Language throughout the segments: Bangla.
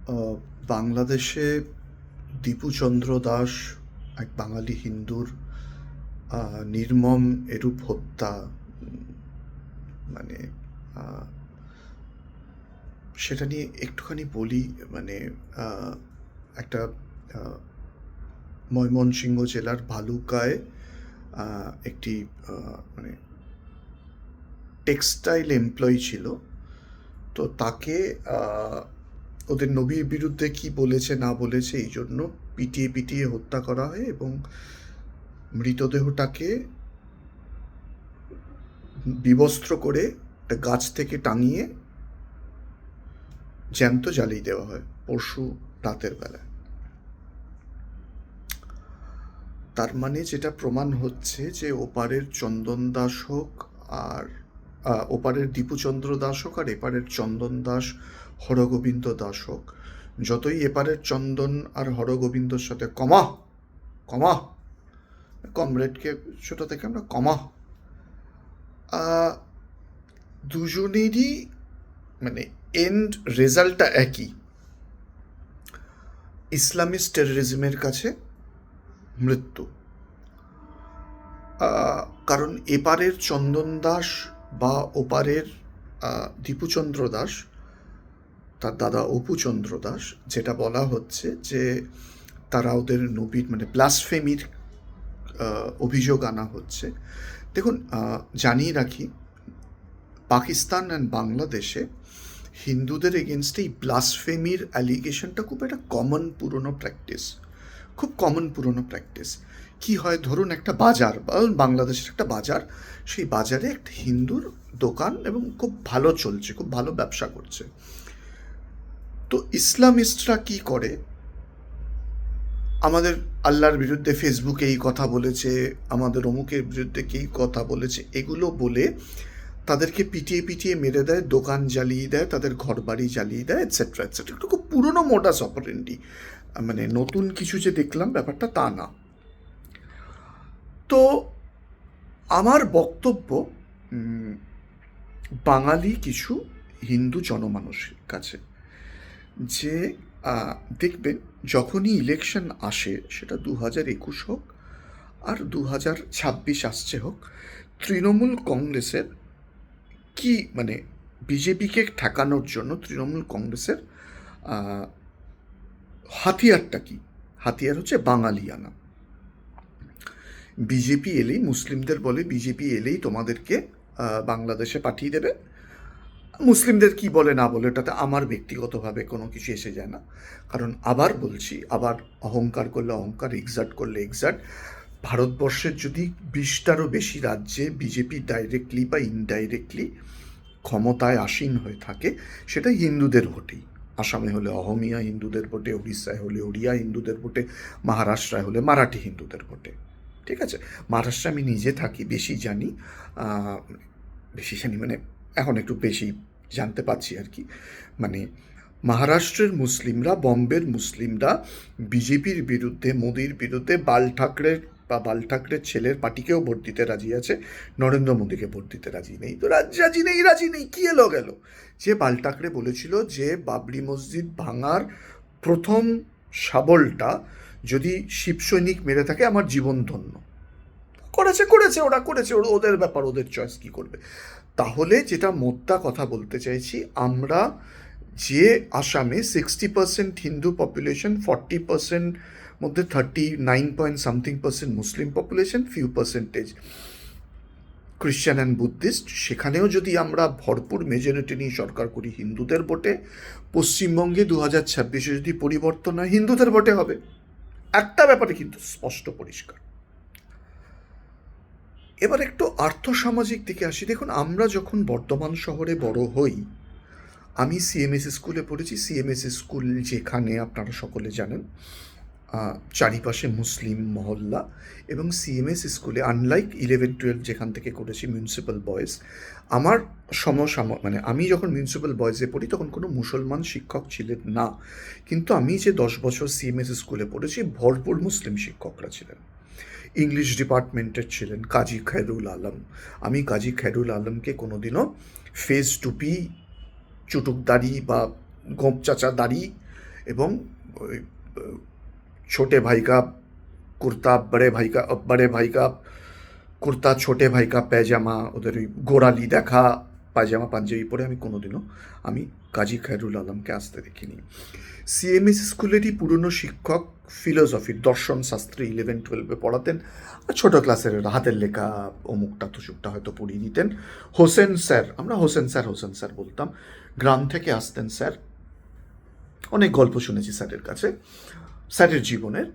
আহ, বাংলাদেশে দীপুচন্দ্র দাস এক বাঙালি হিন্দুর নির্মম এরূপ হত্যা, মানে আহ, সেটা নিয়ে একটুখানি বলি। মানে আহ, একটা আহ, ময়মনসিংহ জেলার ভালুকায় একটি মানে টেক্সটাইল এমপ্লয়ি ছিল। তো তাকে আহ, ওদের নবীর বিরুদ্ধে কি বলেছে না বলেছে এই জন্য পিটিয়ে পিটিয়ে হত্যা করা হয়, এবং মৃতদেহটাকে বিবস্ত্র করে একটা গাছ থেকে টাঙিয়ে জ্যান্ত জ্বালিয়ে দেওয়া হয় পরশু রাতের বেলায়। তার মানে যেটা প্রমাণ হচ্ছে যে ওপারের চন্দন দাস হোক আর ওপারের দীপুচন্দ্র দাস হোক আর এপারের চন্দন দাস হরগোবিন্দ দাস হোক, যতই এপারের চন্দন আর হরগোবিন্দর সাথে কমা কমা কমরেডকে ছোট থেকে আমরা কমা, দুজনেরই মানে এন্ড রেজাল্টটা একই, ইসলামিস্ট টেররিজমের কাছে মৃত্যু। কারণ এপারের চন্দন দাস বা ওপারের দীপুচন্দ্র দাস, তার দাদা অপুচন্দ্র দাস, যেটা বলা হচ্ছে যে তারা ওদের নবীর মানে ব্লাসফেমির অভিযোগ আনা হচ্ছে। দেখুন, জানিয়ে রাখি, পাকিস্তান অ্যান্ড বাংলাদেশে হিন্দুদের এগেনস্টে এই ব্লাসফেমির অ্যালিগেশনটা খুব একটা কমন পুরনো প্র্যাকটিস, খুব কমন পুরনো প্র্যাকটিস। কি হয়, ধরুন একটা বাজার বা বাংলাদেশের একটা বাজার, সেই বাজারে একটা হিন্দুর দোকান এবং খুব ভালো চলছে, খুব ভালো ব্যবসা করছে। তো ইসলামিস্টরা কি করে, আমাদের আল্লাহর বিরুদ্ধে ফেসবুকে এই কথা বলেছে, আমাদের অমুকের বিরুদ্ধে কি কথা বলেছে, এগুলো বলে তাদেরকে পিটিয়ে পিটিয়ে মেরে দেয়, দোকান জ্বালিয়ে দেয়, তাদের ঘর বাড়ি জ্বালিয়ে দেয়, এটসেট্রা এটসেট্রা। একটু খুব পুরনো মোডাস অপারেন্ডি, মানে নতুন কিছু যে দেখলাম ব্যাপারটা তা না। তো আমার বক্তব্য বাঙালি কিছু হিন্দু জনমানুষের কাছে, যে দেখবেন যখনই ইলেকশন আসে, সেটা 2021 হোক আর 2026 আসছে হোক, তৃণমূল কংগ্রেসের কি মানে বিজেপিকে ঠেকানোর জন্য তৃণমূল কংগ্রেসের হাতিয়ারটা কি? হাতিয়ার হচ্ছে বাঙালিয়ানা। বিজেপি এলেই, মুসলিমদের বলে বিজেপি এলেই তোমাদেরকে বাংলাদেশে পাঠিয়ে দেবে। মুসলিমদের কি বলে না বলে ওটাতে আমার ব্যক্তিগতভাবে কোনো কিছু এসে যায় না, কারণ আবার বলছি, আবার অহংকার করলে অহংকার, এক্সাট করলে এক্সাট। ভারতবর্ষের যদি 20টারও বেশি রাজ্যে বিজেপি ডাইরেক্টলি বা ইনডাইরেক্টলি ক্ষমতায় আসীন হয়ে থাকে, সেটা হিন্দুদের ভোটেই। আসামে হলে অহমিয়া হিন্দুদের ভোটে, উড়িষ্যায় হলে ওড়িয়া হিন্দুদের ভোটে, মহারাষ্ট্রায় হলে মারাঠি হিন্দুদের ভোটে। ঠিক আছে, মহারাষ্ট্রে আমি নিজে থাকি, বেশি জানি। বেশি জানি মানে এখন একটু বেশি জানতে পারছি আর কি। মানে মহারাষ্ট্রের মুসলিমরা, বম্বের মুসলিমরা বিজেপির বিরুদ্ধে, মোদির বিরুদ্ধে, বাল ঠাকরের বা বাল ঠাকরের ছেলের পার্টিকেও ভোট দিতে রাজি আছে, নরেন্দ্র মোদীকে ভোট দিতে রাজি নেই। তো রাজি নেই কি এলো গেল? যে বাল ঠাকরে বলেছিল যে বাবরি মসজিদ ভাঙার প্রথম শাবলটা যদি শিব সৈনিক মেরে থাকে আমার জীবন ধন্য। করেছে করেছে ওরা করেছে, ওদের ব্যাপার, ওদের চয়েস কী করবে। তাহলে যেটা মোদ্দা কথা বলতে চাইছি, আমরা যে আসামে 60% হিন্দু পপুলেশন, 40% মধ্যে 39 point something% Muslim population, few percentage Christian and Buddhist, সেখানেও যদি আমরা ভরপুর মেজরিটি নিয়ে সরকার করি হিন্দুদের ভোটে, পশ্চিমবঙ্গে 2026-এ যদি পরিবর্তন হয় হিন্দুদের ভোটে হবে। একটা ব্যাপারে কিন্তু স্পষ্ট পরিষ্কার। এবার একটু আর্থসামাজিক দিকে আসি। দেখুন, আমরা যখন বর্ধমান শহরে বড় হই, আমি সিএমএস স্কুলে পড়েছি। সিএমএস স্কুল যেখানে আপনারা সকলে জানেন, চারিপাশে মুসলিম মহল্লা, এবং সিএমএস স্কুলে আনলাইক 11-12 যেখান থেকে করেছি মিউনিসিপ্যাল বয়েজ, আমার মানে আমি যখন মিউনিসিপ্যাল বয়েজে পড়ি তখন কোনো মুসলমান শিক্ষক ছিলেন না, কিন্তু আমি যে 10 বছর সিএমএস স্কুলে পড়েছি ভরপুর মুসলিম শিক্ষকরা ছিলেন। ইংলিশ ডিপার্টমেন্টের ছিলেন কাজী খায়রুল আলম। আমি কাজী খায়রুল আলমকে কোনোদিনও ফেস টুপি, চুটুক দাড়ি বা গোপ চাচা দাড়ি এবং ওই ছোটে ভাই কা কুর্তা, বড়ে ভাই কা কুর্তা, ছোটে ভাই কা পায়জামা, ওদের ওই গোড়ালি দেখা পায়জামা পাঞ্জাবি পরে আমি কাজী খায়রুল আলমকে আসতে দেখিনি। সিএমএস স্কুলেরই পুরনো শিক্ষক, ফিলোসফির দর্শন শাস্ত্রে 11-12 পড়াতেন। আর ছোটো ক্লাসের হাতের লেখা অমুকটা তুসুকটা হয়তো পড়িয়ে দিতেন। আমরা হোসেন স্যার বলতাম। গ্রাম থেকে আসতেন স্যার, অনেক গল্প শুনেছি স্যারের কাছে, স্যারের জীবনের।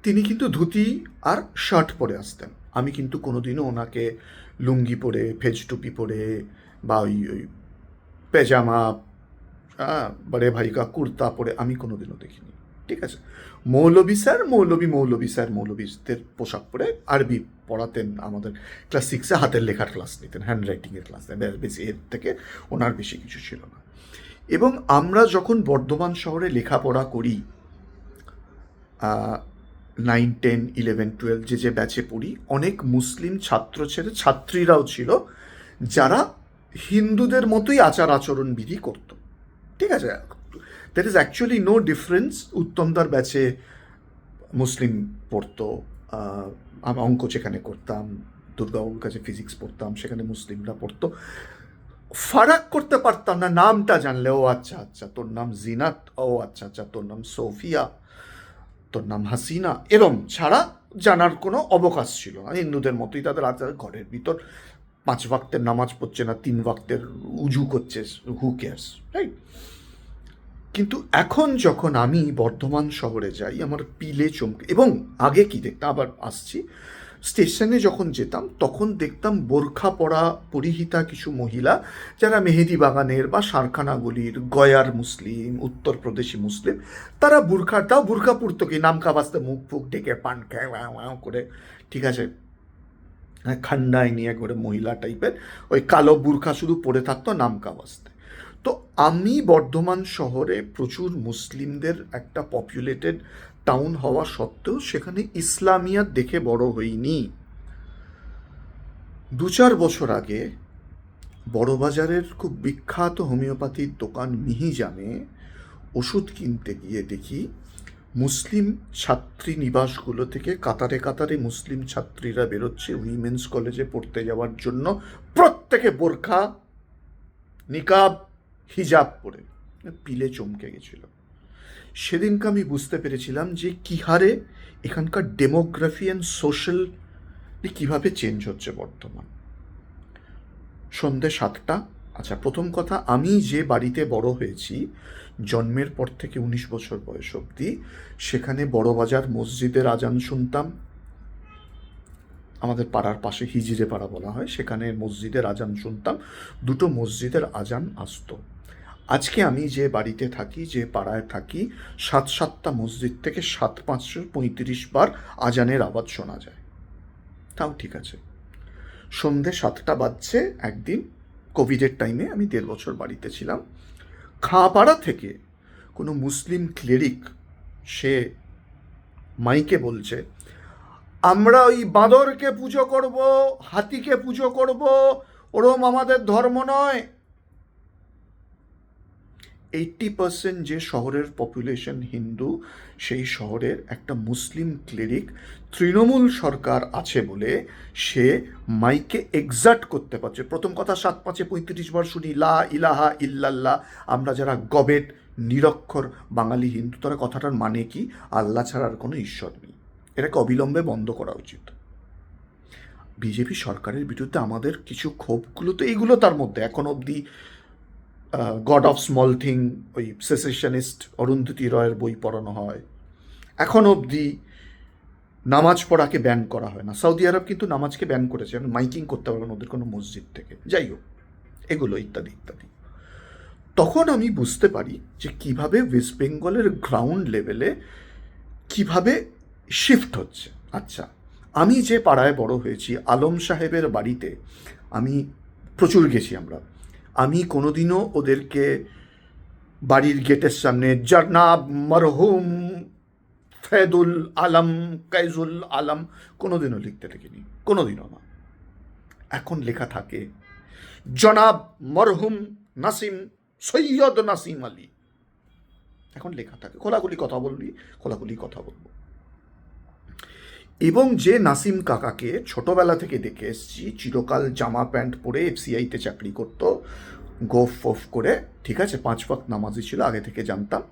তিনি কিন্তু ধুতি আর শার্ট পরে আসতেন। আমি কিন্তু কোনোদিনও ওনাকে লুঙ্গি পরে, ফেজ টুপি পরে, বা ওই পেজামা, বড়ে ভাই কা কুর্তা পরে আমি কোনোদিনও দেখিনি। ঠিক আছে, মৌলবীদের পোশাক পরে আরবি পড়াতেন আমাদের। ক্লাস 6-এ হাতের লেখার ক্লাস নিতেন, হ্যান্ড রাইটিংয়ের ক্লাস নেন, বেশি এর থেকে ওনার বেশি কিছু ছিল না। এবং আমরা যখন বর্ধমান শহরে লেখাপড়া করি, 9, 10, 11, 12 যে ব্যাচে পড়ি, অনেক মুসলিম ছাত্র ছেলে ছাত্রীরাও ছিল যারা হিন্দুদের মতোই আচার আচরণ বিধি করত। ঠিক আছে, that is actually no difference. উত্তমদার ব্যাচে মুসলিম পড়তো, আমি অঙ্ক যেখানে করতাম, দুর্গাবাবুর কাছে ফিজিক্স পড়তাম, সেখানে মুসলিমরা পড়তো। ফারাক করতে পারতাম না, নামটা জানলে ও আচ্ছা তোর নাম জিনাত, ও আচ্ছা তোর নাম সোফিয়া, তোর নাম হাসিনা, এরম ছাড়া জানার কোনো অবকাশ ছিল না। হিন্দুদের মতোই তাদের আচার, ঘরের ভিতর 5 ওয়াক্তের নামাজ পড়ছে না 3 ওয়াক্তের উজু করছে, হু কেয়ার্স, রাইট? কিন্তু এখন যখন আমি বর্ধমান শহরে যাই, আমার পিলে চমকে। এবং আগে কি দেখতাম, আবার আসছি, স্টেশনে যখন যেতাম তখন দেখতাম বোরখা পরা পরিহিতা কিছু মহিলা, যারা মেহেদি বাগানের বা সারখানাগুলির গয়ার মুসলিম, উত্তরপ্রদেশি মুসলিম, তারা বোরখা পরতো কি, নামকা বাস্তে মুখ ফুক ডেকে পান খায় করে, ঠিক আছে, খান্ডায় নিয়ে করে মহিলা টাইপের ওই কালো বুরখা শুধু পরে থাকতো নামকা বাস্তে। তো আমি বর্ধমান শহরে প্রচুর মুসলিমদের একটা পপুলেটেড টাউন হওয়া সত্ত্বেও সেখানে ইসলামিয়াত দেখে বড় হইনি। 2-4 বছর আগে বড়বাজারের খুব বিখ্যাত হোমিওপ্যাথির দোকান মিহিজামে ওষুধ কিনতে গিয়ে দেখি মুসলিম ছাত্রী নিবাসগুলো থেকে কাতারে কাতারে মুসলিম ছাত্রীরা বেরোচ্ছে উইমেন্স কলেজে পড়তে যাওয়ার জন্য, প্রত্যেকে বোরখা, নিকাব, হিজাব পরে। পিলে চমকে গেছিল। সেদিনকে আমি বুঝতে পেরেছিলাম যে কী হারে এখানকার ডেমোগ্রাফি অ্যান্ড সোশ্যাল কীভাবে চেঞ্জ হচ্ছে বর্তমান। সন্ধ্যে 7টা। আচ্ছা, প্রথম কথা, আমি যে বাড়িতে বড় হয়েছি, জন্মের পর থেকে 19 বছর বয়স অবধি, সেখানে বড়বাজার মসজিদের আজান শুনতাম। আমাদের পাড়ার পাশে হিজিরে পাড়া বলা হয়, সেখানে মসজিদের আজান শুনতাম। 2টো মসজিদের আজান আসতো। আজকে আমি যে বাড়িতে থাকি, যে পাড়ায় থাকি, 7-7টা মসজিদ থেকে 7-535 বার আজানের আওয়াজ শোনা যায়। তাও ঠিক আছে। সন্ধ্যে 7টা বাজছে একদিন, কোভিডের টাইমে আমি 1.5 বছর বাড়িতে ছিলাম। খাঁপাড়া থেকে কোনো মুসলিম ক্লেরিক সে মাইকে বলছে, আমরা ওই বাঁদরকে পুজো করব, হাতিকে পুজো করব, ওরম আমাদের ধর্ম নয়। 80% যে শহরের পপুলেশন হিন্দু, সেই শহরের একটা মুসলিম ক্লেরিক, তৃণমূল সরকার আছে বলে সে মাইকে এক্সাক্ট করতে পারছে। প্রথম কথা, 7-5-35 বার শুনি লা ইলাহা ইল্লাল্লাহ। আমরা যারা গবেট নিরক্ষর বাঙালি হিন্দু, তারা কথাটার মানে কি, আল্লাহ ছাড়া আর কোনো ঈশ্বর নেই। এটাকে অবিলম্বে বন্ধ করা উচিত। বিজেপি সরকারের বিরুদ্ধে আমাদের কিছু ক্ষোভগুলো তো এইগুলো, তার মধ্যে এখন অবধি গড অফ স্মল থিং, ওই সেসেশনিস্ট অরুন্ধতী রয়ের বই পড়ানো হয়। এখন অবধি নামাজ পড়াকে ব্যান করা হয় না। সৌদি আরব কিন্তু নামাজকে ব্যান করেছে, মাইকিং করতে পারবেন ওদের কোনো মসজিদ থেকে। যাই হোক, এগুলো ইত্যাদি ইত্যাদি। তখন আমি বুঝতে পারি যে কিভাবে ওয়েস্ট বেঙ্গলের গ্রাউন্ড লেভেলে কিভাবে শিফট হচ্ছে। আচ্ছা, আমি যে পাড়ায় বড় হয়েছি, আলম সাহেবের বাড়িতে আমি প্রচুর গেছি আমরা। আমি কোনোদিনও ওদেরকে বাড়ির গেটের সামনে জনাব মরহুম ফেদুল আলম, কাইজুল আলম কোনোদিনও লিখতে দেখিনি, কোনোদিনও না। এখন লেখা থাকে জনাব মরহুম নাসিম, সৈয়দ নাসিম আলী। এখন লেখা থাকে, খোলাখুলি কথা বলবি, খোলাখুলি কথা বলবো। এবং যে নাসিম কাকাকে ছোটবেলা থেকে দেখে এসেছি, চিরকাল জামা প্যান্ট পরে এফসিআইতে চাকরি করতো, গোফ ফোফ করে, ঠিক আছে, 5 ওয়াক্ত নামাজি ছিল, আগে থেকে জানতাম।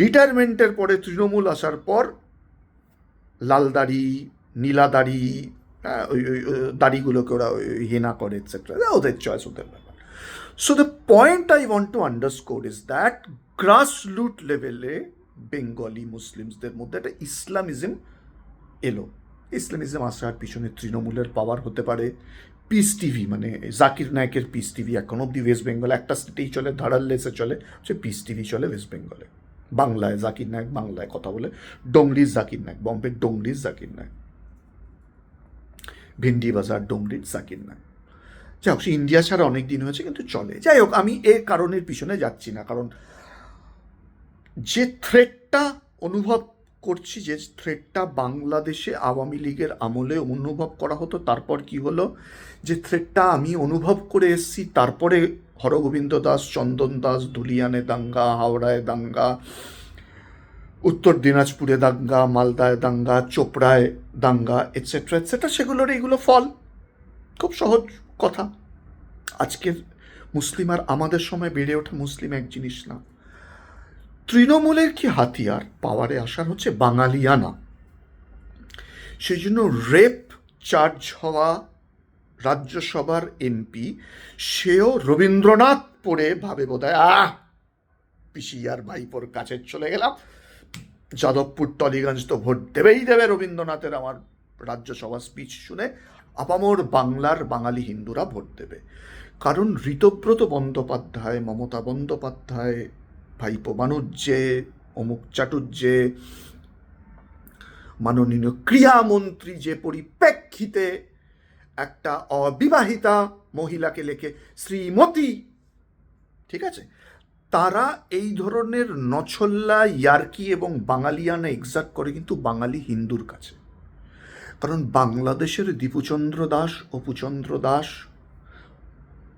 রিটায়ারমেন্টের পরে তৃণমূল আসার পর লাল দাড়ি, নীলা দাড়ি, ওই দাড়িগুলোকে ওরা ওই হেনা করে, এটসেট্রা, ওদের চয়েস, ওদের ব্যাপার। So the point I want to underscore is that grassroot লেভেলে বেঙ্গলি মুসলিমসদের মধ্যে একটা ইসলামিজম এলো। ইসলামিজম আসার পিছনে তৃণমূলের পাওয়ার হতে পারে, পিস টিভি, মানে জাকির নায়কের পিস টিভি এখন অব্দি ওয়েস্ট বেঙ্গলে একটা স্টেটেই চলে, ধারাল্লেসে চলে, সে পিস টিভি চলে ওয়েস্ট বেঙ্গলে। বাংলায় জাকির নায়ক বাংলায় কথা বলে, ডোংরির জাকির নায়ক, বম্বে ডোংরির জাকির নায়ক, ভিন্ডি বাজার ডোংরির জাকির নায়ক। যাই হোক, সে ইন্ডিয়া ছাড়া অনেক দিন হয়েছে, কিন্তু চলে। যাই হোক, আমি এ কারণের পিছনে যাচ্ছি না, কারণ যে থ্রেটটা অনুভব করছি, যে থ্রেটটা বাংলাদেশে আওয়ামী লীগের আমলে অনুভব করা হতো, তারপর কি হলো, যে থ্রেটটা আমি অনুভব করে এসেছি, তারপরে হরগোবিন্দ দাস, চন্দন দাস, ধুলিয়ানে দাঙ্গা, হাওড়ায় দাঙ্গা, উত্তর দিনাজপুরে দাঙ্গা, মালদায় দাঙ্গা, চোপড়ায় দাঙ্গা, এটসেট্রা এটসেট্রা, সেগুলোর এইগুলো ফল। খুব সহজ কথা। আজকের মুসলিম আর আমাদের সময় বেড়ে ওঠা মুসলিম এক জিনিস না। তৃণমূলের কি হাতিয়ার পাওয়ারে আসার, হচ্ছে বাঙালিয়ানা। সেই জন্য রেপ চার্জ হওয়া রাজ্যসভার এমপি, সেও রবীন্দ্রনাথ পড়ে ভাবে বোধহয় পিসিয়ার ভাইপোর কাছে চলে গেলাম, যাদবপুর টলিগঞ্জ তো ভোট দেবেই দেবে, রবীন্দ্রনাথের আমার রাজ্যসভা স্পিচ শুনে আপামর বাংলার বাঙালি হিন্দুরা ভোট দেবে। কারণ ঋতব্রত বন্দ্যোপাধ্যায়, মমতা বন্দ্যোপাধ্যায়, ভাইপো বাণুজ্যে, অমুক চাটুর্যে, মাননীয় ক্রীড়ামন্ত্রী যে পরিপ্রেক্ষিতে একটা অবিবাহিতা মহিলাকে লেখে শ্রীমতী, ঠিক আছে, তারা এই ধরনের নছল্লা, ইয়ার্কি এবং বাঙালিয়ানা এক্সাক্ট করে কিন্তু বাঙালি হিন্দুর কাছে। কারণ বাংলাদেশের দীপুচন্দ্র দাস, অপুচন্দ্র দাস,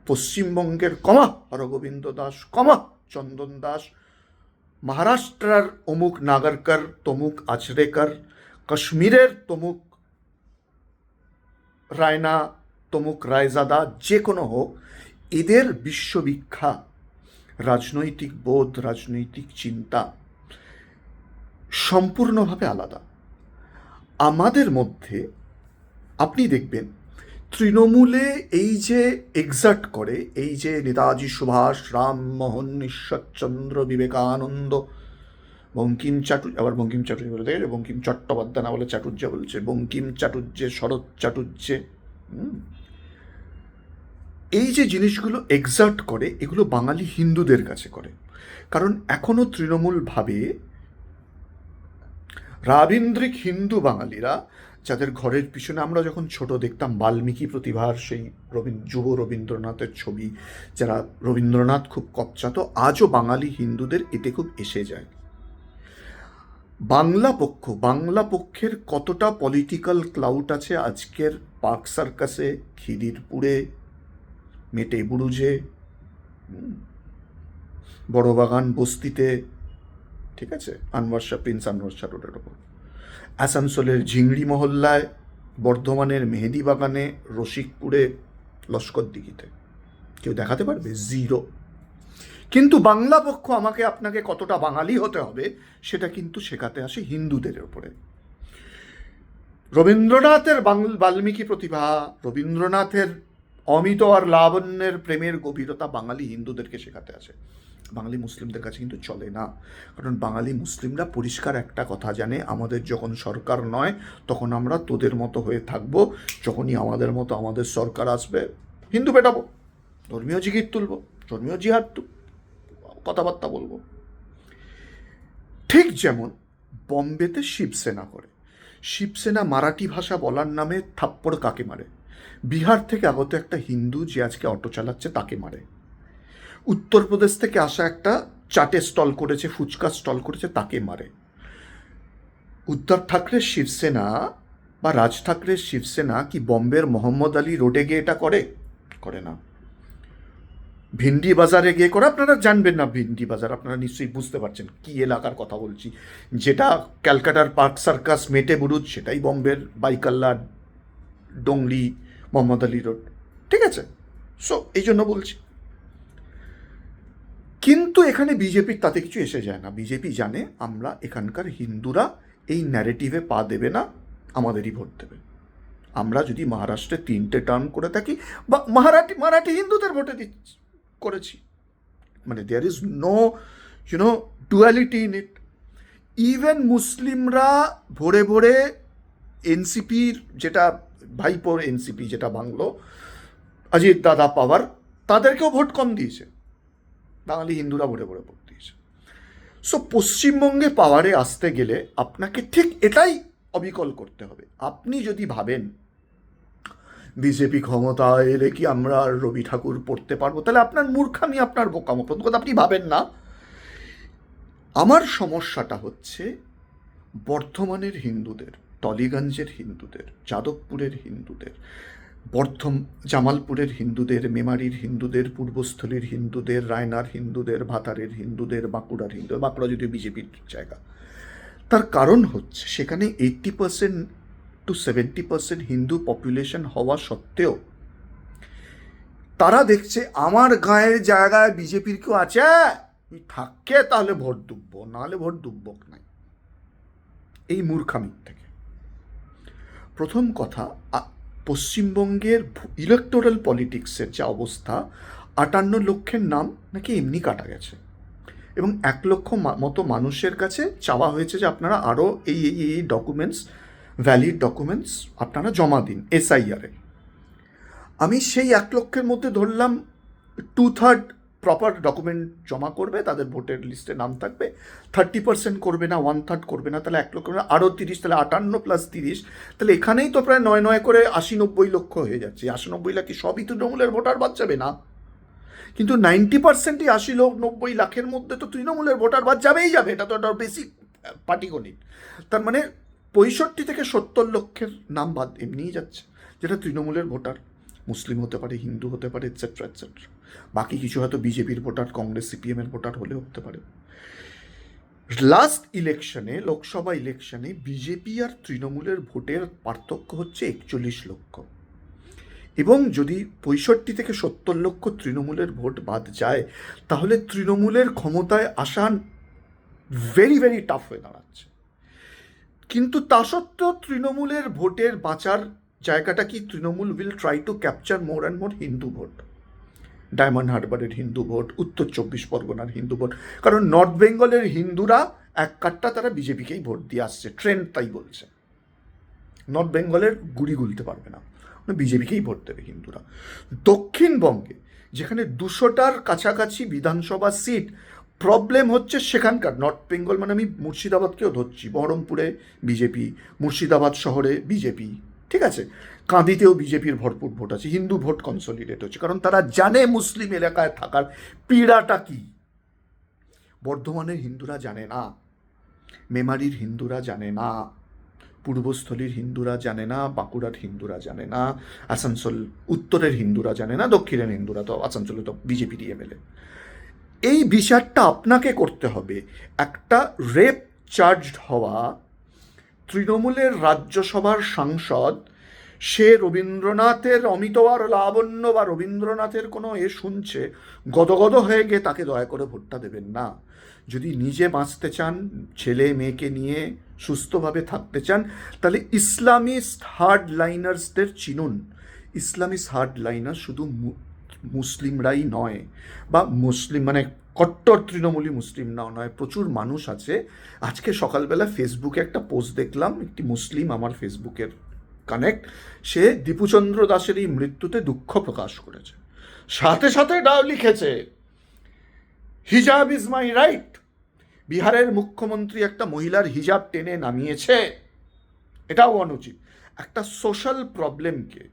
পশ্চিমবঙ্গের হরগোবিন্দ দাস, চন্দন দাস, মহারাষ্ট্রের অমুক নাগরকর, তমুক আচরেকর, কাশ্মীরের তমুক রায়না, তমুক রায়জাদা, যে কোনো হোক, এদের বিশ্ববিখ্যাত রাজনৈতিক বোধ, রাজনৈতিক চিন্তা সম্পূর্ণভাবে আলাদা। আমাদের মধ্যে আপনি দেখবেন তৃণমূলে এই যে এক্সার্ট করে, এই যে নেতাজি সুভাষ, রামমোহন, ঈশ্বরচন্দ্র, বিবেকানন্দ, বঙ্কিম চাটুর্য, আবার বঙ্কিম চাটুর্য বলে দেখে, বঙ্কিম চট্টোপাধ্যায় না বলে চাটুর্য বলছে, বঙ্কিম চাটুর্যে, শরৎ চাটুর্যে, এই যে জিনিসগুলো এক্সার্ট করে, এগুলো বাঙালি হিন্দুদের কাছে করে। কারণ এখনো তৃণমূল ভাবে রাবীন্দ্রিক হিন্দু বাঙালিরা, যাদের ঘরের পিছনে আমরা যখন ছোট দেখতাম বাল্মীকি প্রতিভার সেই যুব রবীন্দ্রনাথের ছবি, যারা রবীন্দ্রনাথ খুব কপচাতো, আজও বাঙালি হিন্দুদের এতে খুব এসে যায়। বাংলা পক্ষের কতটা পলিটিক্যাল ক্লাউড আছে আজকের পার্ক সার্কাসে, খিদিরপুরে, মেটে বুরুজে, বড়বাগান বস্তিতে, ঠিক আছে, প্রিন্স আনোয়ার শাহ রোডের ওপর, আসানসোলের ঝিংড়ি মহল্লায়, বর্ধমানের মেহেদি বাগানে, রসিকপুরে, লস্কর দিঘিতে। কেউ দেখাতে পারবে? জিরো। কিন্তু বাংলা পক্ষ আমাকে আপনাকে কতটা বাঙালি হতে হবে সেটা কিন্তু শেখাতে আসে হিন্দুদের ওপরে। রবীন্দ্রনাথের বাল্মীকি প্রতিভা, রবীন্দ্রনাথের অমিত আর লাবণ্যের প্রেমের গভীরতা বাঙালি হিন্দুদেরকে শেখাতে আসে, বাঙালি মুসলিমদের কাছে কিন্তু চলে না। কারণ বাঙালি মুসলিমরা পরিষ্কার একটা কথা জানে, আমাদের যখন সরকার নয় তখন আমরা তোদের মতো হয়ে থাকবো, যখনই আমাদের মতো আমাদের সরকার আসবে হিন্দু পেটাবো, ধর্মীয় জিগির তুলবো, ধর্মীয় জিহাদ কথাবার্তা বলবো। ঠিক যেমন বম্বেতে শিবসেনা করে, শিবসেনা মারাঠি ভাষা বলার নামে থাপ্পড় কাকে মারে? বিহার থেকে আগত একটা হিন্দু যে আজকে অটো চালাচ্ছে তাকে মারে। উত্তরপ্রদেশ থেকে আসা একটা চাটে স্টল করেছে, ফুচকা স্টল করেছে, তাকে মারে। উদ্ধব ঠাকরের শিবসেনা বা রাজ ঠাকরের শিবসেনা কি বম্বের মোহাম্মদ আলী রোডে গিয়ে এটা করে? করে না। ভিন্ডি বাজারে গিয়ে করে, আপনারা জানবেন না ভিন্ডি বাজার, আপনারা নিশ্চয়ই বুঝতে পারছেন কি এলাকার কথা বলছি। যেটা ক্যালকাটার পার্ক সার্কাস, মেটে বুরুজ, সেটাই বম্বের বাইকাল্লা, ডোংলি, মোহাম্মদ আলী রোড, ঠিক আছে? সো এই জন্য বলছি। কিন্তু এখানে বিজেপির তাতে কিছু এসে যায় না। বিজেপি জানে আমরা এখানকার হিন্দুরা এই ন্যারেটিভে পা দেবে না, আমাদেরই ভোট দেবে। আমরা যদি মহারাষ্ট্রে 3টে টার্ম করে থাকি, বা মারাঠি হিন্দুদের ভোটে করেছি, মানে there is no duality in it. Even মুসলিমরা ভোরে ভোরে এনসিপির, যেটা ভাইপোর এনসিপি যেটা বাংলো, অজিত দাদা পাওয়ার, তাদেরকেও ভোট কম দিয়েছে। বাঙালি হিন্দুরা ভোরে ভোরে ভোট দিয়েছে। সো পশ্চিমবঙ্গে পাওয়ারে আসতে গেলে আপনাকে ঠিক এটাই অবিকল করতে হবে। আপনি যদি ভাবেন বিজেপি ক্ষমতা এলে কি আমরা রবি ঠাকুর পড়তে পারবো, তাহলে আপনার মূর্খামি, আপনার বোকামো। প্রথম কথা, আপনি ভাবেন না। আমার সমস্যাটা হচ্ছে বর্ধমানের হিন্দুদের, টলিগঞ্জের হিন্দুদের, যাদবপুরের হিন্দুদের, জামালপুরের হিন্দুদের, মেমারির হিন্দুদের, পূর্বস্থলীর হিন্দুদের, রায়নার হিন্দুদের, ভাতারের হিন্দুদের, বাঁকুড়ার হিন্দুদের। বাঁকুড়া যদিও বিজেপির জায়গা। তার কারণ হচ্ছে সেখানে 80% to 70% হিন্দু পপুলেশন হওয়া সত্ত্বেও তারা দেখছে আমার গায়ের জায়গায় বিজেপির কেউ আছে, থাকে তাহলে ভোট দুব্বো, নাহলে ভোট দুব্বক নাই। এই মূর্খামির থেকে প্রথম কথা, পশ্চিমবঙ্গের ইলেকটোরাল পলিটিক্সের যে অবস্থা, 58 লক্ষের নাম নাকি এমনি কাটা গেছে, এবং 1 লক্ষ মতো মানুষের কাছে চাওয়া হয়েছে যে আপনারা আরও এই ডকুমেন্টস, ভ্যালিড ডকুমেন্টস আপনারা জমা দিন এসআইআরে। আমি সেই 1 লক্ষের মধ্যে ধরলাম 2/3 প্রপার ডকুমেন্ট জমা করবে, তাদের ভোটের লিস্টে নাম থাকবে, 30% করবে না, 1/3 করবে না, তাহলে 1 লক্ষ, আরও 30, তাহলে 58 + 30, তাহলে এখানেই তো প্রায় 9 করে 80-90 লক্ষ হয়ে যাচ্ছে। 80-90 লাখ কি সবই তৃণমূলের ভোটার বাদ যাবে না? কিন্তু 90%ই 80-90 লাখের মধ্যে তো তৃণমূলের ভোটার বাদ যাবেই যাবে। এটা তো একটা বেসিক পাটিগণিত। তার মানে 65 থেকে 70 লক্ষের নাম বাদ এমনিই যাচ্ছে, যেটা তৃণমূলের ভোটার। মুসলিম হতে পারে, হিন্দু হতে পারে, এটসেট্রা এটসেট্রা। বাকি কিছু হয়তো বিজেপির ভোটার, কংগ্রেস সিপিএমের ভোটার হলেও হতে পারে। লাস্ট ইলেকশনে, লোকসভা ইলেকশনে, বিজেপি আর তৃণমূলের ভোটের পার্থক্য হচ্ছে 41 লক্ষ। এবং যদি 65 থেকে 70 লক্ষ তৃণমূলের ভোট বাদ যায়, তাহলে তৃণমূলের ক্ষমতায় আসা ভেরি ভেরি টাফ হয়ে দাঁড়াচ্ছে। কিন্তু তা সত্ত্বেও তৃণমূলের ভোটের বাঁচার জায়গাটা কি? Trinamool will try to capture more and more Hindu vote. ডায়মন্ড হারবারের হিন্দু ভোট, উত্তর 24 পরগনার হিন্দু ভোট। কারণ নর্থ বেঙ্গলের হিন্দুরা এক কাট্টা তারা বিজেপিকেই ভোট দিয়ে আসছে, ট্রেন্ড তাই বলছে। নর্থ বেঙ্গলের গুড়ি গুলতে পারবে না, বিজেপিকেই ভোট দেবে হিন্দুরা। দক্ষিণবঙ্গে যেখানে 200টার কাছাকাছি বিধানসভা সিট, প্রবলেম হচ্ছে সেখানকার নর্থ বেঙ্গল, মানে আমি মুর্শিদাবাদকেও ধরছি, বহরমপুরে বিজেপি, মুর্শিদাবাদ শহরে বিজেপি, ঠিক আছে, কাঁদিতেও বিজেপির ভরপুর ভোট আছে। হিন্দু ভোট কনসলিডেট হচ্ছে, কারণ তারা জানে মুসলিম এলাকায় থাকার পীড়াটা কি। বর্ধমানের হিন্দুরা জানে না, মেমারির হিন্দুরা জানে না, পূর্বস্থলীর হিন্দুরা জানে না, বাঁকুড়ার হিন্দুরা জানে না, আসানসোল উত্তরের হিন্দুরা জানে না, দক্ষিণের হিন্দুরা তো আসানসোলে তো বিজেপির এমএলএ। এই বিচারটা আপনাকে করতে হবে। একটা রেপ চার্জড হওয়া তৃণমূলের রাজ্যসভার সাংসদ, সে রবীন্দ্রনাথের অমিতবার লাবণ্য বা রবীন্দ্রনাথের কোনো শুনছে, গদগদ হয়ে গিয়ে তাকে দয়া করে ভোটটা দেবেন না। যদি নিজে বাঁচতে চান, ছেলে মেয়েকে নিয়ে সুস্থভাবে থাকতে চান, তাহলে ইসলামিস্ট হার্ডলাইনার্সদের চিনুন। ইসলামিস্ট হার্ডলাইনার শুধু মুসলিমরাই নয়, বা মুসলিম মানে কট্টর তৃণমূলী মুসলিম নয়, প্রচুর মানুষ আছে। আজকে সকালবেলা ফেসবুকে একটা পোস্ট দেখলাম, একটি মুসলিম আমার ফেসবুকের কানেক্ট, সে দীপুচন্দ্র দাসের এই মৃত্যুতে দুঃখ প্রকাশ করেছে, সাথে সাথে ডাও লিখেছে হিজাব ইজ মাই রাইট। বিহারের মুখ্যমন্ত্রী একটা মহিলার হিজাব টেনে নামিয়েছে, এটাও অনুচিত। একটা সোশ্যাল প্রবলেমকে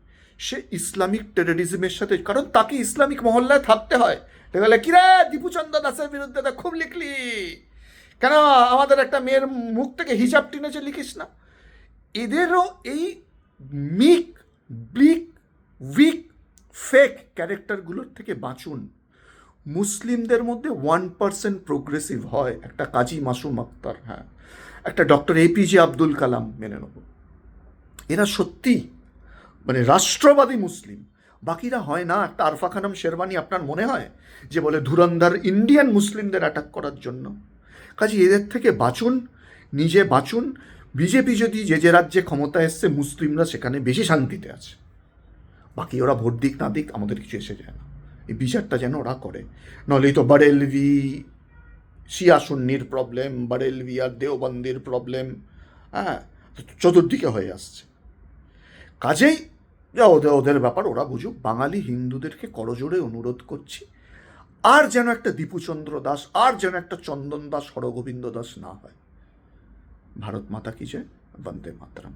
সে ইসলামিক টেররিজমের সাথে, কারণ তাকে ইসলামিক মহল্লায় থাকতে হয়, দেখলে কিরে দীপুচন্দ্র দাসের বিরুদ্ধে তা খুব লিখলি কেন, আমাদের একটা মেয়ের মুখ থেকে হিজাব টেনেছে লিখিস না। এদেরও এই মিক, ব্লিক, উইক, ফেক ক্যারেক্টারগুলোর থেকে বাঁচুন। মুসলিমদের মধ্যে 1% প্রোগ্রেসিভ হয়, একটা কাজী মাসুম আক্তার, হ্যাঁ, একটা ডক্টর এপিজে আব্দুল কালাম মেনে নেব, এরা সত্যি মানে রাষ্ট্রবাদী মুসলিম। বাকিরা হয় না। একটা আরফা খানম শেরবানি আপনার মনে হয় যে বলে ধুরন্ধর ইন্ডিয়ান মুসলিমদের অ্যাটাক করার জন্য? কাজে এদের থেকে বাঁচুন, নিজে বাঁচুন। বিজেপি যদি যে রাজ্যে ক্ষমতা এসছে মুসলিমরা সেখানে বেশি শান্তিতে আছে, বাকি ওরা ভোট দিক না দিক আমাদের কিছু এসে যায় না। এই বিচারটা যেন ওরা করে, নলেই তো বরেলভি শিয়া সুন্নির প্রবলেম, বরেলভি আর দেওবন্দির প্রবলেম, হ্যাঁ, চতুর্দিকে হয়ে আসছে। কাজেই যা ওদের ওদের ব্যাপার, ওরা বুঝুক। বাঙালি হিন্দুদেরকে করজোড়ে অনুরোধ করছি, আর যেন একটা দীপুচন্দ্র দাস, আর যেন একটা চন্দন দাস, হরগোবিন্দ দাস না হয়। ভারত মাতা কি জয়, বন্দে মাতরম।